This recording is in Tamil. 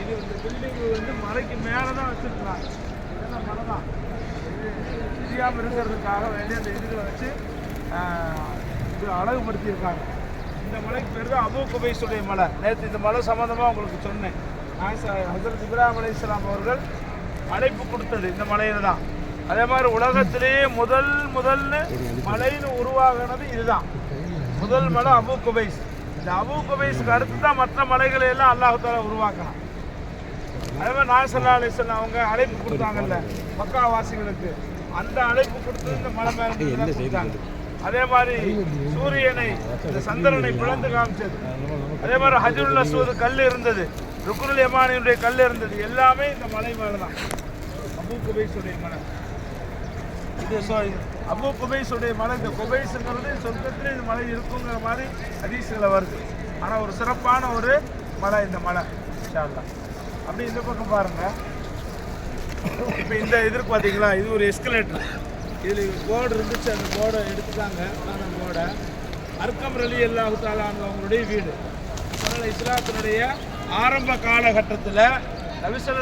இது இந்த பில்டிங்கு வந்து மலைக்கு மேலே தான் வச்சுருக்கலாம். இதெல்லாம் மலை தான். இது தெரியாமல் இருக்கிறதுக்காக வேண்டிய அந்த இதுகளை வச்சு இது அழகுபடுத்தியிருக்காங்க. இந்த மலைக்கு பேர் தான் அபூ குபைஸுடைய மலை. நேற்று இந்த மலை சம்மந்தமாக உங்களுக்கு சொன்னேன். ஹஜ்ரத் இப்ராஹிம் அலைஹிஸ்ஸலாம் அவர்கள் அழைப்பு கொடுத்தது இந்த மலையில் தான். அதே மாதிரி உலகத்திலேயே முதல்னு மலைன்னு உருவாகினது இதுதான். முதல் மலை அபூ குபைஸ். இந்த அபூ குபைஸுக்கு அடுத்து தான் மற்ற மலைகளை எல்லாம் அல்லாஹ் தஆலா உருவாக்கலாம். அதே மாதிரி நாயகம் ஸல்லல்லாஹு அலைஹி வஸல்லம் அவங்க அழைப்பு கொடுத்தாங்கல்ல மக்கா வாசிகளுக்கு, அந்த அழைப்பு கொடுத்தது இந்த மலை மேலே கொடுத்தாங்க. அதே மாதிரி சூரியனை இந்த சந்திரனை பிளந்து காமிச்சது. அதே மாதிரி ஹஜ்ருல் அஸ்வத் கல் இருந்தது, ருக்னுல் யமானியுடைய கல் இருந்தது, எல்லாமே இந்த மலை மேலே தான். அபூ குபைஸுடைய மலை இது. அபூ குபைஸுடைய மலை. இந்த குபைஸுங்கிறது சொர்க்கத்திலே இந்த மலை இருக்குங்கிற மாதிரி ஹதீஸ்களில் வருது. ஆனால் ஒரு சிறப்பான ஒரு மலை இந்த மலை இன்ஷா அல்லாஹ். அப்படி இந்த பக்கம் பாருங்கள். இப்போ இந்த இதற்கு பார்த்தீங்களா, இது ஒரு எஸ்கலேட்டர். இதில் போர்டு இருந்துச்சு, அந்த போர்டை எடுத்துட்டாங்க. அந்த போர்டை அர்கம் ரலியல்லாஹு தஆலா அவங்களுடைய வீடு. அதனால் இஸ்லாத்தினுடைய ஆரம்ப காலகட்டத்தில் நபி ஸல்லல்லாஹு